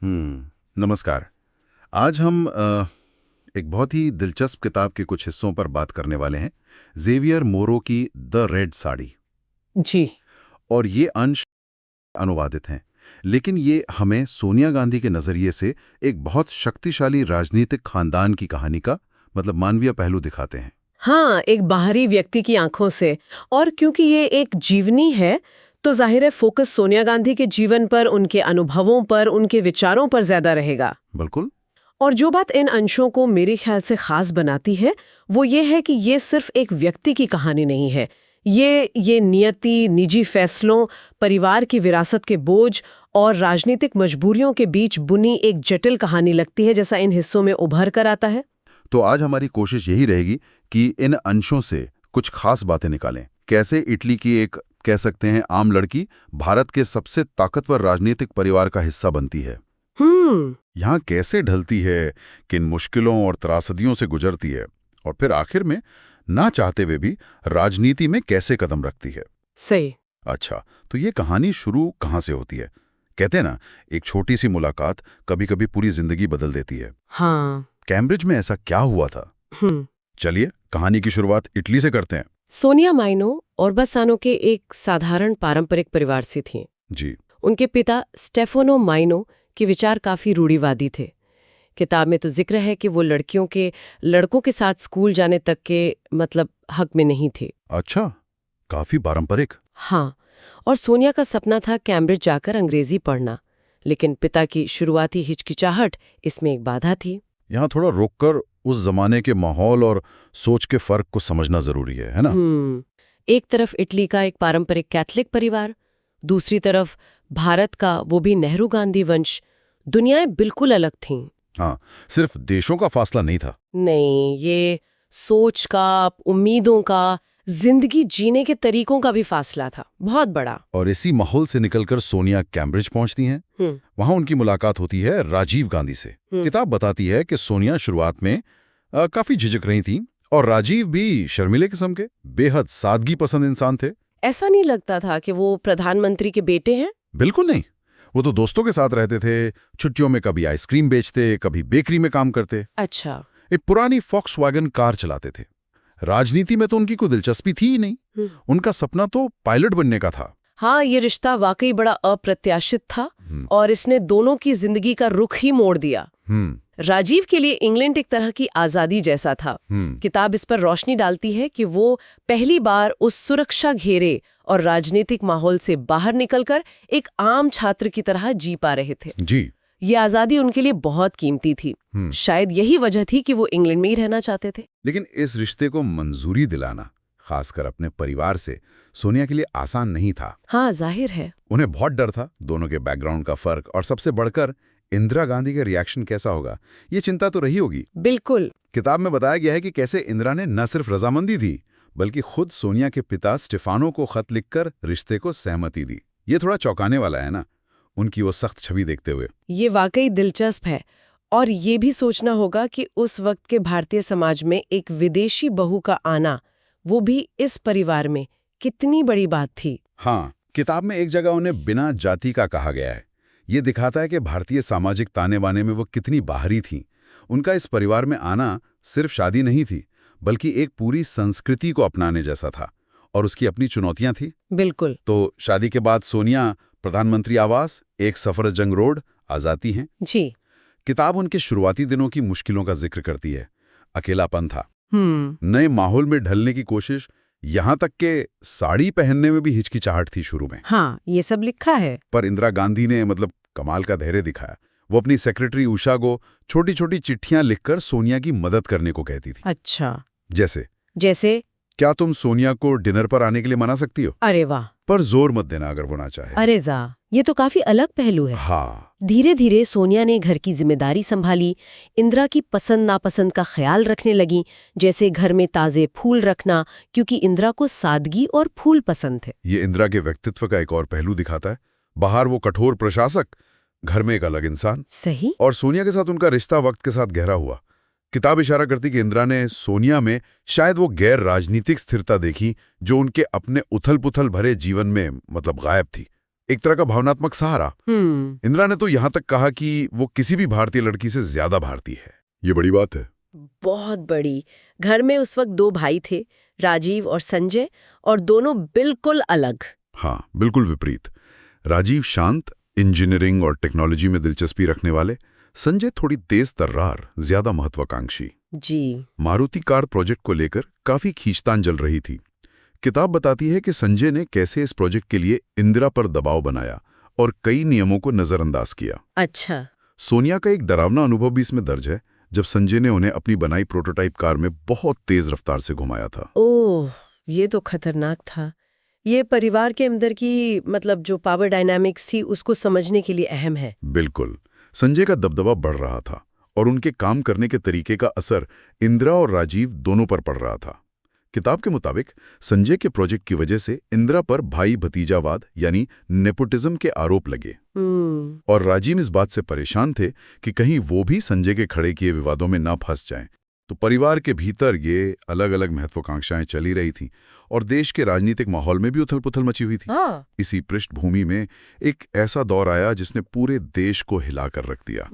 नमस्कार। आज हम एक बहुत ही दिलचस्प किताब के कुछ हिस्सों पर बात करने वाले हैं। जेवियर मोरो की द रेड साड़ी। जी। और ये अंश अनुवादित हैं, लेकिन ये हमें सोनिया गांधी के नज़रिए से एक बहुत शक्तिशाली राजनीतिक खानदान की कहानी का मानवीय पहलू दिखाते हैं। हाँ, एक बाहरी व्यक्ति की आंखों से। और क्योंकि ये एक जीवनी है, तो जाहिर है फोकस सोनिया गांधी के जीवन पर, उनके अनुभवों पर, उनके विचारों पर ज्यादा रहेगा। बिल्कुल। और जो बात इन अंशों को मेरे ख्याल से खास बनाती है, वो ये है कि ये सिर्फ एक व्यक्ति की कहानी नहीं है। ये नियति, निजी फैसलों, परिवार की विरासत के बोझ और राजनीतिक मजबूरियों के बीच बुनी एक जटिल कहानी लगती है, जैसा इन हिस्सों में उभर कर आता है। तो आज हमारी कोशिश यही रहेगी कि इन अंशों से कुछ खास बातें निकालें। कैसे इटली की एक, कह सकते हैं, आम लड़की भारत के सबसे ताकतवर राजनीतिक परिवार का हिस्सा बनती है। यहाँ कैसे ढलती है, किन मुश्किलों और त्रासदियों से गुजरती है, और फिर आखिर में ना चाहते हुए भी राजनीति में कैसे कदम रखती है। सही। अच्छा, तो ये कहानी शुरू कहाँ से होती है? कहते हैं ना, एक छोटी सी मुलाकात कभी कभी पूरी जिंदगी बदल देती है। हाँ। कैम्ब्रिज में ऐसा क्या हुआ था? चलिए कहानी की शुरुआत इटली से करते हैं। सोनिया माइनो ओरबासानो के एक साधारण पारंपरिक परिवार से थीं। जी। उनके पिता स्टेफानो माइनो के विचार काफी रूढ़िवादी थे। किताब में तो जिक्र है कि वो लड़कों के साथ स्कूल जाने तक के हक में नहीं थे। अच्छा, काफी पारंपरिक। हाँ, और सोनिया का सपना था कैम्ब्रिज जाकर अंग्रेजी पढ़ना, लेकिन पिता की शुरुआती हिचकिचाहट इसमें एक बाधा थी। यहाँ थोड़ा रोककर उस जमाने के माहौल और सोच के फर्क को समझना जरूरी है ना? एक तरफ इटली का एक पारंपरिक कैथलिक परिवार, दूसरी तरफ भारत का, वो भी नेहरू गांधी वंश। दुनियाएं बिल्कुल अलग थीं। हाँ, सिर्फ देशों का फासला नहीं था। नहीं, ये सोच का, उम्मीदों का, जिंदगी जीने के तरीकों का भी फासला था, बहुत बड़ा। और इसी माहौल से निकलकर सोनिया कैम्ब्रिज पहुंचती हैं। वहां उनकी मुलाकात होती है राजीव गांधी से। किताब बताती है कि सोनिया शुरुआत में काफी झिझक रही थी, और राजीव भी शर्मीले किस्म के, बेहद सादगी पसंद इंसान थे। ऐसा नहीं लगता था कि वो प्रधानमंत्री के बेटे हैं। बिल्कुल नहीं। वो तो दोस्तों के साथ रहते थे, छुट्टियों में कभी आइसक्रीम बेचते, कभी बेकरी में काम करते। अच्छा। एक पुरानी फॉक्सवैगन कार चलाते थे। राजनीति में तो उनकी कोई दिलचस्पी थी ही नहीं। उनका सपना तो पायलट बनने का था। हाँ, ये रिश्ता वाकई बड़ा अप्रत्याशित था, और इसने दोनों की जिंदगी का रुख ही मोड़ दिया। राजीव के लिए इंग्लैंड एक तरह की आजादी जैसा था। किताब इस पर रोशनी डालती है कि वो पहली बार उस सुरक्षा घेरे और राजनीतिक माहौल से बाहर निकलकर एक आम छात्र की तरह जी पा रहे थे। जी। ये आजादी उनके लिए बहुत कीमती थी। शायद यही वजह थी कि वो इंग्लैंड में ही रहना चाहते थे। लेकिन इस रिश्ते को मंजूरी दिलाना, खासकर अपने परिवार से, सोनिया के लिए आसान नहीं था। हाँ, जाहिर है। उन्हें बहुत डर था, दोनों के बैकग्राउंड का फर्क, और सबसे बढ़कर इंदिरा गांधी का रिएक्शन कैसा होगा, ये चिंता तो रही होगी। बिल्कुल। किताब में बताया गया है कि कैसे इंदिरा ने न सिर्फ रजामंदी दी, बल्कि खुद सोनिया के पिता स्टेफानो को खत लिखकर रिश्ते को सहमति दी। ये थोड़ा चौंकाने वाला है ना, उनकी वो सख्त छवि देखते हुए। ये वाकई दिलचस्प है। और ये भी सोचना होगा कि उस वक्त के भारतीय समाज में एक विदेशी बहू का आना, वो भी इस परिवार में, कितनी बड़ी बात थी। हाँ, किताब में एक जगह उन्हें बिना जाति का कहा गया है। ये दिखाता है कि भारतीय सामाजिक ताने बाने में वो कितनी बाहरी थीं। उनका इस परिवार में आना सिर्फ शादी नहीं थी, बल्कि एक पूरी संस्कृति को अपनाने जैसा था, और उसकी अपनी चुनौतियां थी। बिल्कुल। तो शादी के बाद सोनिया प्रधानमंत्री आवास, एक सफरजंग रोड आ जाती हैं। जी। किताब उनके शुरुआती दिनों की मुश्किलों का जिक्र करती है। अकेलापन था, नए माहौल में ढलने की कोशिश, यहाँ तक के साड़ी पहनने में भी हिचकिचाहट थी शुरू में। हाँ, ये सब लिखा है। पर इंदिरा गांधी ने कमाल का धैर्य दिखाया। वो अपनी सेक्रेटरी उषा को छोटी छोटी चिट्ठियां लिखकर सोनिया की मदद करने को कहती थी। अच्छा। जैसे क्या तुम सोनिया को डिनर पर आने के लिए मना सकती हो? अरे वाह। पर जोर मत देना अगर वो ना चाहे। अरे जा, ये तो काफी अलग पहलू है। हाँ। धीरे धीरे सोनिया ने घर की जिम्मेदारी संभाली, इंदिरा की पसंद नापसंद का ख्याल रखने लगी, जैसे घर में ताजे फूल रखना, क्योंकि इंदिरा को सादगी और फूल पसंद थे। ये इंदिरा के व्यक्तित्व का एक और पहलू दिखाता है। बाहर वो कठोर प्रशासक, घर में एक अलग इंसान। सही। और सोनिया के साथ उनका रिश्ता वक्त के साथ गहरा हुआ। किताब इशारा करती कि इंदिरा ने सोनिया में शायद वो गैर राजनीतिक स्थिरता देखी जो उनके अपने उथल पुथल भरे जीवन में गायब थी। एक तरह का भावनात्मक सहारा। इंदिरा ने तो यहाँ तक कहा कि वो किसी भी भारतीय लड़की से ज्यादा भारतीय है। ये बड़ी बात है। बहुत बड़ी। घर में उस वक्त 2 भाई थे, राजीव और संजय, और दोनों बिल्कुल अलग। हाँ, बिल्कुल विपरीत। राजीव शांत, इंजीनियरिंग और टेक्नोलॉजी में दिलचस्पी रखने वाले, संजय थोड़ी तेज तर्रार, ज्यादा महत्वाकांक्षी। जी। मारुति कार प्रोजेक्ट को लेकर काफी खींचतान चल रही थी। किताब बताती है कि संजय ने कैसे इस प्रोजेक्ट के लिए इंदिरा पर दबाव बनाया और कई नियमों को नजरअंदाज किया। अच्छा। सोनिया का एक डरावना अनुभव भी इसमें दर्ज है, जब संजय ने उन्हें अपनी बनाई प्रोटोटाइप कार में बहुत तेज रफ्तार से घुमाया था। ओह, ये तो खतरनाक था। ये परिवार के अंदर की जो पावर डायनामिक्स थी उसको समझने के लिए अहम है। बिल्कुल। संजय का दबदबा बढ़ रहा था और उनके काम करने के तरीके का असर इंदिरा और राजीव दोनों पर पड़ रहा था। किताब के मुताबिक संजय के प्रोजेक्ट की वजह से इंदिरा पर भाई भतीजावाद यानी नेपोटिज्म के आरोप लगे और राजीव इस बात से परेशान थे कि कहीं वो भी संजय के खड़े किए विवादों में ना फंस जाएं। तो परिवार के भीतर ये अलग अलग महत्वाकांक्षाएं चली रही थीं और देश के राजनीतिक माहौल में भी उथल-पुथल मची हुई थी। इसी पृष्ठभूमि में एक ऐसा दौर आया जिसने पूरे देश को हिलाकर रख दिया।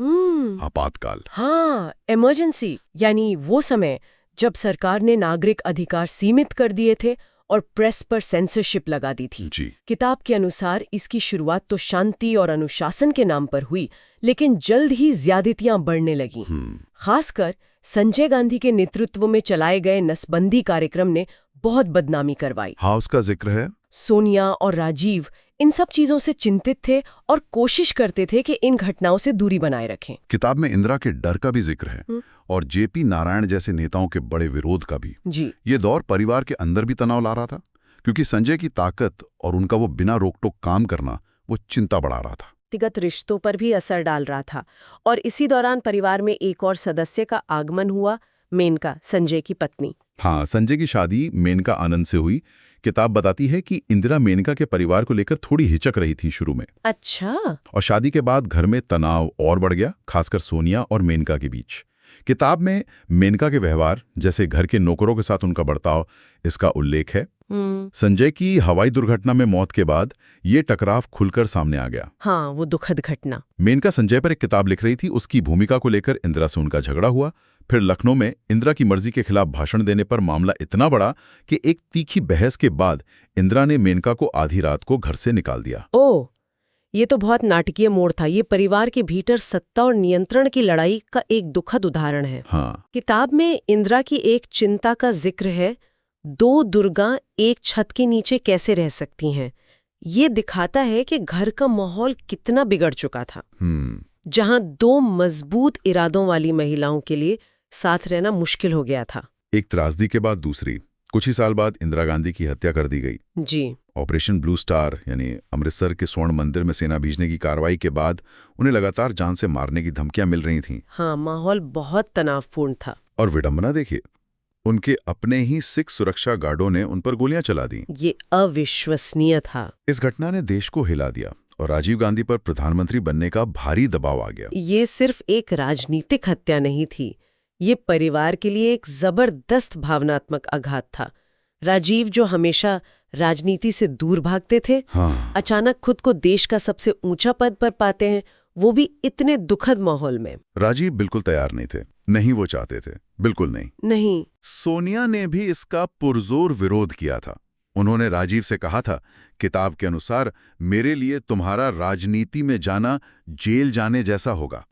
आपातकाल। हाँ, इमरजेंसी, यानी वो समय जब सरकार ने नागरिक अधिकार सीमित कर दिए थे और प्रेस पर सेंसरशिप लगा दी थी। जी। किताब के अनुसार इसकी शुरुआत तो शांति और अनुशासन के नाम पर हुई, लेकिन जल्द ही ज्यादतियां बढ़ने लगीं। खासकर संजय गांधी के नेतृत्व में चलाए गए नसबंदी कार्यक्रम ने बहुत बदनामी करवाई। हाँ, उसका जिक्र है। सोनिया और राजीव इन सब चीजों से चिंतित थे और कोशिश करते थे कि इन घटनाओं से दूरी बनाए रखें। किताब में इंदिरा के डर का भी जिक्र है और जेपी नारायण जैसे नेताओं के बड़े विरोध का भी। जी। ये दौर परिवार के अंदर भी तनाव ला रहा था, क्योंकि संजय की ताकत और उनका वो बिना रोक-टोक काम करना वो चिंता बढ़ा रहा था। व्यक्तिगत रिश्तों पर भी असर डाल रहा था और इसी दौरान परिवार में एक और सदस्य का आगमन हुआ, मेनका, संजय की पत्नी। हाँ, संजय की शादी मेनका आनंद से हुई। किताब बताती है कि इंदिरा मेनका के परिवार को लेकर थोड़ी हिचक रही थी शुरू में। अच्छा। और शादी के बाद घर में तनाव और बढ़ गया, खासकर सोनिया और मेनका के बीच। किताब में मेनका के व्यवहार, जैसे घर के नौकरों के साथ उनका बर्ताव, इसका उल्लेख है। संजय की हवाई दुर्घटना में मौत के बाद ये टकराव खुलकर सामने आ गया। हाँ, वो दुखद घटना। मेनका संजय पर एक किताब लिख रही थी, उसकी भूमिका को लेकर इंदिरा से उनका झगड़ा हुआ। फिर लखनऊ में इंदिरा की मर्जी के खिलाफ भाषण देने पर मामला इतना बड़ा कि एक तीखी बहस के बाद इंदिरा ने मेनका को आधी रात को घर से निकाल दिया। ओह, ये तो बहुत नाटकीय मोड़ था। ये परिवार के भीतर सत्ता और नियंत्रण की लड़ाई का एक दुखद उदाहरण है। हाँ। किताब में इंदिरा की एक चिंता का जिक्र है, 2 दुर्गा एक छत के नीचे कैसे रह सकती हैं। ये दिखाता है कि घर का माहौल कितना बिगड़ चुका था, जहां 2 मजबूत इरादों वाली महिलाओं के लिए साथ रहना मुश्किल हो गया था। एक त्रासदी के बाद दूसरी। कुछ ही साल बाद इंदिरा गांधी की हत्या कर दी गई। जी। ऑपरेशन ब्लू स्टार यानी अमृतसर के स्वर्ण मंदिर में सेना भेजने की कार्रवाई के बाद उन्हें लगातार जान से मारने की धमकियां मिल रही थीं। हाँ, माहौल बहुत तनावपूर्ण था। और विडंबना देखिए, उनके अपने ही सिख सुरक्षा गार्डों ने उन पर गोलियां चला दी। ये अविश्वसनीय था। इस घटना ने देश को हिला दिया और राजीव गांधी पर प्रधानमंत्री बनने का भारी दबाव आ गया। ये सिर्फ एक राजनीतिक हत्या नहीं थी, ये परिवार के लिए एक जबरदस्त भावनात्मक आघात था। राजीव, जो हमेशा राजनीति से दूर भागते थे, अचानक खुद को देश का सबसे ऊंचा पद पर पाते हैं, वो भी इतने दुखद माहौल में। राजीव बिल्कुल तैयार नहीं थे, नहीं वो चाहते थे, बिल्कुल नहीं। सोनिया ने भी इसका पुरजोर विरोध किया था। उन्होंने राजीव से कहा था, किताब के अनुसार मेरे लिए तुम्हारा राजनीति में जाना जेल जाने जैसा होगा।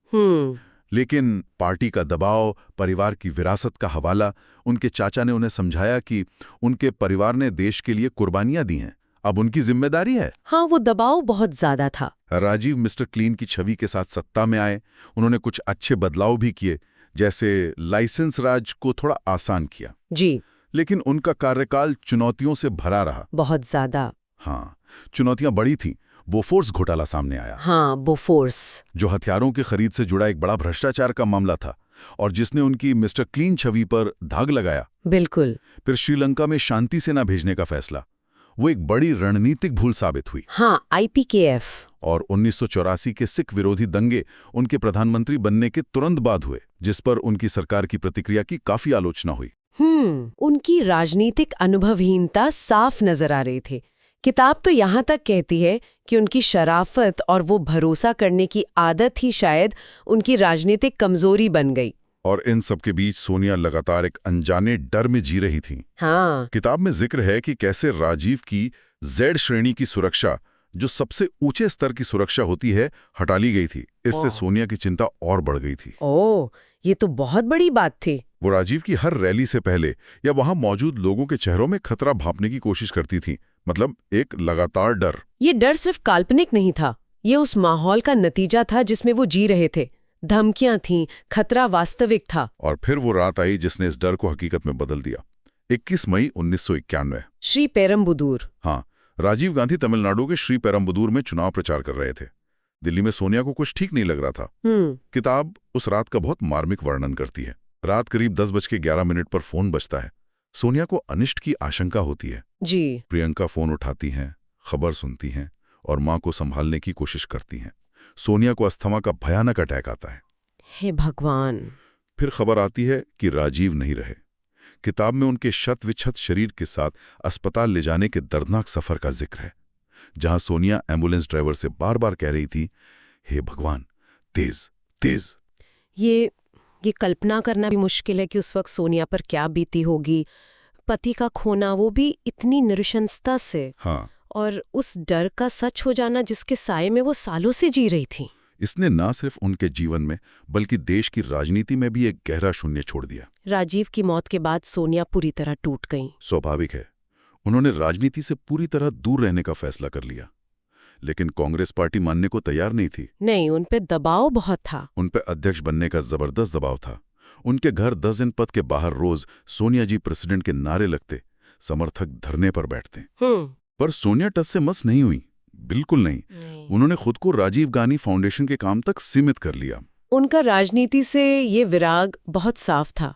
लेकिन पार्टी का दबाव, परिवार की विरासत का हवाला, उनके चाचा ने उन्हें समझाया कि उनके परिवार ने देश के लिए कुर्बानियां दी हैं, अब उनकी जिम्मेदारी है। हाँ, वो दबाव बहुत ज्यादा था। राजीव मिस्टर क्लीन की छवि के साथ सत्ता में आए। उन्होंने कुछ अच्छे बदलाव भी किए, जैसे लाइसेंस राज को थोड़ा आसान किया। जी। लेकिन उनका कार्यकाल चुनौतियों से भरा रहा। बहुत ज्यादा। हाँ, चुनौतियां बड़ी थीं। बोफोर्स घोटाला सामने आया। हाँ, बोफोर्स, जो हथियारों की खरीद से जुड़ा एक बड़ा भ्रष्टाचार का मामला था और जिसने उनकी मिस्टर क्लीन छवि पर दाग लगाया। बिल्कुल। फिर श्रीलंका में शांति सेना भेजने का फैसला, वो एक बड़ी रणनीतिक भूल साबित हुई। हाँ, IPKF। और 1984 के सिख विरोधी दंगे उनके प्रधानमंत्री बनने के तुरंत बाद हुए, जिस पर उनकी सरकार की प्रतिक्रिया की काफी आलोचना हुई। उनकी राजनीतिक अनुभवहीनता साफ नजर आ रही थी। किताब तो यहाँ तक कहती है कि उनकी शराफत और वो भरोसा करने की आदत ही शायद उनकी राजनीतिक कमजोरी बन गई। और इन सब के बीच सोनिया लगातार एक अनजाने डर में जी रही थी। हाँ। किताब में जिक्र है कि कैसे राजीव की Z श्रेणी की सुरक्षा, जो सबसे ऊंचे स्तर की सुरक्षा होती है, हटा ली गई थी। इससे सोनिया की चिंता और बढ़ गई थी। ओह, ये तो बहुत बड़ी बात थी। वो राजीव की हर रैली से पहले या वहां मौजूद लोगों के चेहरों में खतरा भांपने की कोशिश करती थी। मतलब एक लगातार डर। ये डर सिर्फ काल्पनिक नहीं था, ये उस माहौल का नतीजा था जिसमें वो जी रहे थे। धमकियां थीं, खतरा वास्तविक था। और फिर वो रात आई जिसने इस डर को हकीकत में बदल दिया। 21 मई 1991। श्री पेरम्बुदूर। हाँ, राजीव गांधी तमिलनाडु के श्री पेरम्बुदूर में चुनाव प्रचार कर रहे थे। दिल्ली में सोनिया को कुछ ठीक नहीं लग रहा था। किताब उस रात का बहुत मार्मिक वर्णन करती है। रात करीब 10:11 पर फोन बजता है। सोनिया को अनिष्ट की आशंका होती है जी। प्रियंका फोन उठाती हैं, खबर सुनती हैं और मां को संभालने की कोशिश करती हैं। सोनिया को अस्थमा का भयानक अटैक आता है। हे भगवान। फिर खबर आती है कि राजीव नहीं रहे। किताब में उनके शत-विक्षत शरीर के साथ अस्पताल ले जाने के दर्दनाक सफर का जिक्र है, जहां सोनिया एम्बुलेंस ड्राइवर से बार बार कह रही थी, हे भगवान, तेज तेज। ये कल्पना करना भी मुश्किल है कि उस वक्त सोनिया पर क्या बीती होगी। पति का खोना, वो भी इतनी नृशंसता से। हाँ। और उस डर का सच हो जाना जिसके साये में वो सालों से जी रही थी। इसने न सिर्फ उनके जीवन में बल्कि देश की राजनीति में भी एक गहरा शून्य छोड़ दिया। राजीव की मौत के बाद सोनिया पूरी तरह टूट गईं। स्वाभाविक है, उन्होंने राजनीति से पूरी तरह दूर रहने का फैसला कर लिया। लेकिन कांग्रेस पार्टी मानने को तैयार नहीं थी। नहीं, उन पे दबाव बहुत था। उन पे अध्यक्ष बनने का जबरदस्त दबाव था। उनके घर 10 जनपद के बाहर रोज सोनिया जी प्रेसिडेंट के नारे लगते, समर्थक धरने पर बैठते। पर सोनिया टस से मस नहीं हुई, बिल्कुल नहीं। उन्होंने खुद को राजीव गांधी फाउंडेशन के काम तक सीमित कर लिया। उनका राजनीति से ये विराग बहुत साफ था।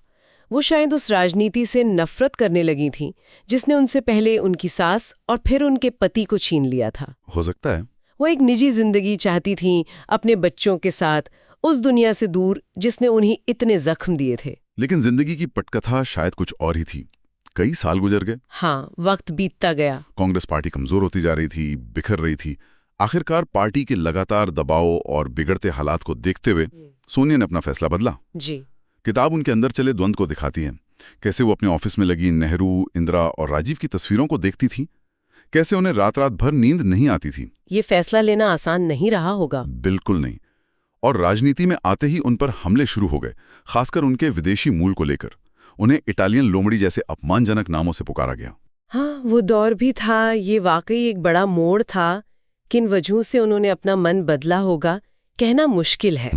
वो शायद उस राजनीति से नफरत करने लगी थी जिसने उनसे पहले उनकी सास और फिर उनके पति को छीन लिया था। हो सकता है। वो एक निजी जिंदगी चाहती थीं, अपने बच्चों के साथ, उस दुनिया से दूर जिसने उन्हें इतने जख्म दिए थे। लेकिन जिंदगी की पटकथा शायद कुछ और ही थी। कई साल गुजर गए। हाँ, वक्त बीतता गया। कांग्रेस पार्टी कमजोर होती जा रही थी, बिखर रही थी। आखिरकार पार्टी के लगातार दबाव और बिगड़ते हालात को देखते हुए सोनिया ने अपना फैसला बदला। जी। किताब उनके अंदर चले द्वंद्व को दिखाती है। कैसे वो अपने ऑफिस में लगी नेहरू, इंदिरा और राजीव की तस्वीरों को देखती थी, कैसे उन्हें रात रात भर नींद नहीं आती थी। ये फैसला लेना आसान नहीं रहा होगा। बिल्कुल नहीं। और राजनीति में आते ही उन पर हमले शुरू हो गए, खासकर उनके विदेशी मूल को लेकर। उन्हें इटालियन लोमड़ी जैसे अपमानजनक नामों से पुकारा गया। हाँ, वो दौर भी था। ये वाकई एक बड़ा मोड़ था। किन वजहों से उन्होंने अपना मन बदला होगा, कहना मुश्किल है।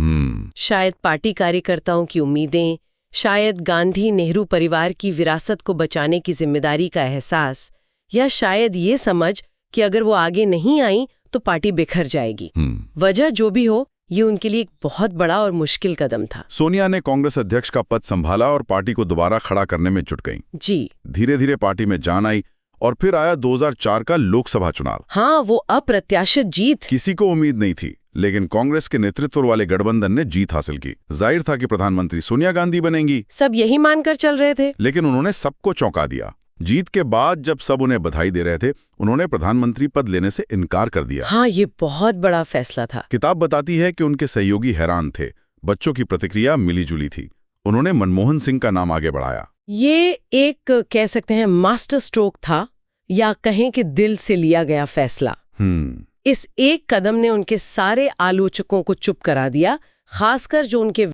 शायद पार्टी कार्यकर्ताओं की उम्मीदें, शायद गांधी नेहरू परिवार की विरासत को बचाने की जिम्मेदारी का एहसास, या शायद ये समझ कि अगर वो आगे नहीं आई तो पार्टी बिखर जाएगी। वजह जो भी हो, ये उनके लिए एक बहुत बड़ा और मुश्किल कदम था। सोनिया ने कांग्रेस अध्यक्ष का पद संभाला और पार्टी को दोबारा खड़ा करने में जुट गईं। जी। धीरे धीरे पार्टी में जान आई और फिर आया 2004 का लोकसभा चुनाव। हाँ, वो अप्रत्याशित जीत। किसी को उम्मीद नहीं थी, लेकिन कांग्रेस के नेतृत्व वाले गठबंधन ने जीत हासिल की। जाहिर था कि प्रधानमंत्री सोनिया गांधी बनेंगी। सब यही मानकर चल रहे थे। लेकिन उन्होंने सबको चौंका दिया। जीत के बाद जब सब उन्हें बधाई दे रहे थे, उन्होंने प्रधानमंत्री पद लेने से इनकार कर दिया। हाँ, ये बहुत बड़ा फैसला था। किताब बताती है कि उनके सहयोगी हैरान थे। बच्चों की प्रतिक्रिया मिलीजुली थी। उन्होंने मनमोहन सिंह का नाम आगे बढ़ाया। ये एक कह सकते हैं मास्टर स्ट्रोक था, या कहें कि दिल से लिया गया फैसला। इस एक कदम ने उनके सारे आलोचकों को चुप करा दिया, खासकर जो उनके